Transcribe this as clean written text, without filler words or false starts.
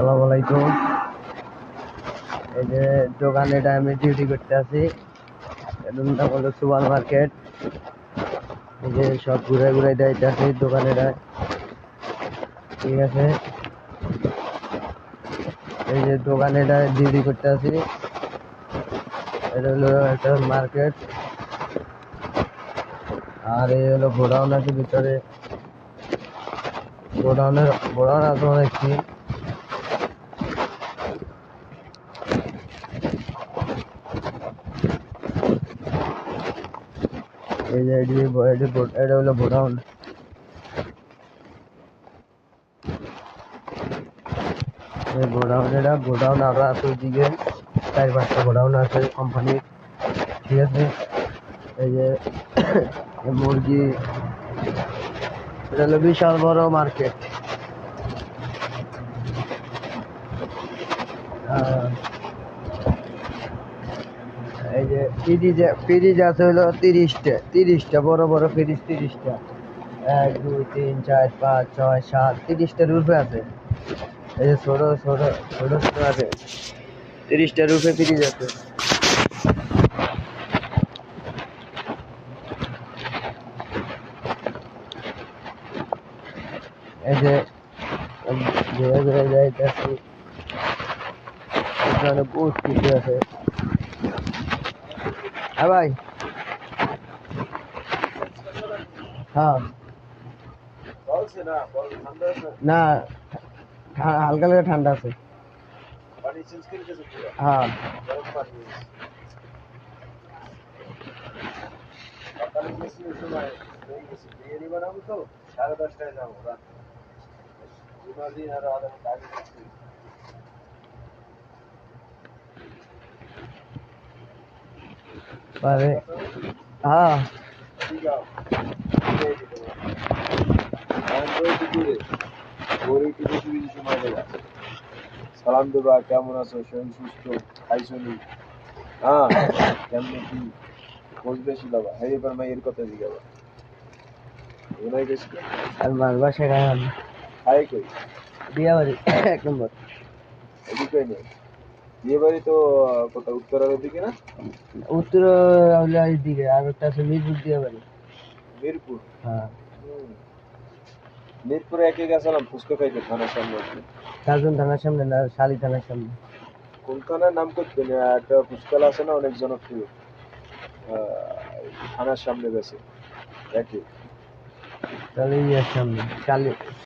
আসসালামু আলাইকুম। এই যে দোকানেটা আমি ডিউটি করতে আছি, এটার নাম হলো সুপার মার্কেট। এই যে সব ঘুরে ঘুরে যাইতে আছি দোকানেটা, ঠিক আছে। এই যে দোকানেটা ডিউটি করতে আছি, এটা হলো একটা মার্কেট। আর এই হলো গোডাউন আছে ভিতরে, গোডাউন আছে অনেক কি। এই যে এটা হলো গোডাউন। এই গোডাউন আরো আছে ওইদিকে, 4-5টা গোডাউন আছে কোম্পানির, ঠিক আছে। এই যে মুরগি, এটা হলো বিশাল বড় মার্কেট। এই যে ফ্রিজ আছে হলো 30টা বড় বড় ফ্রিজ, 30টা, 1 2 3 4 5 6 7 30টার রূপে আছে। এই যে ছোট ছোট ছোট ছোট আছে, 30টার রূপে ফ্রিজ আছে। এই যে ঘুরে ঘুরে যাইতেছি, এখানে বহুত কিছু আছে। হ্যাঁ ভাই, হ্যাঁ না, হালকা হালকা ঠান্ডা আছে। হ্যাঁ পারে, হ্যাঁ সালাম দেবা, কেমন আছো, শরীর সুস্থ, খাইছনি? হ্যাঁ, কেমনে কি খোঁজ বেশি দেবা, হ্যাঁ এবার মাইয়ের কথা জিগাবা। ওনাই বেশি আর মার বাসায় খাই খাই কই বিয়া বাড়ি 1 নম্বর। এদিকে নেই বিয়ে বাড়ি তো, কোথাও উত্তরের দিকে না? উত্তর হলো এইদিকে, আর একটা আছে মিরপুর বিয়া বাড়ি। মিরপুর? হ্যাঁ, মিরপুরে একে গেছিলাম ফুচকা খাইতে থানার সামনে। কার্জন থানার সামনে না, শালি থানার সামনে। কোন থানার নাম করতে একটা ফুচকালা আছে না অনেক জনপ্রিয়, থানার সামনে গেছে একই। তাহলে ইয়ের সামনে, শালি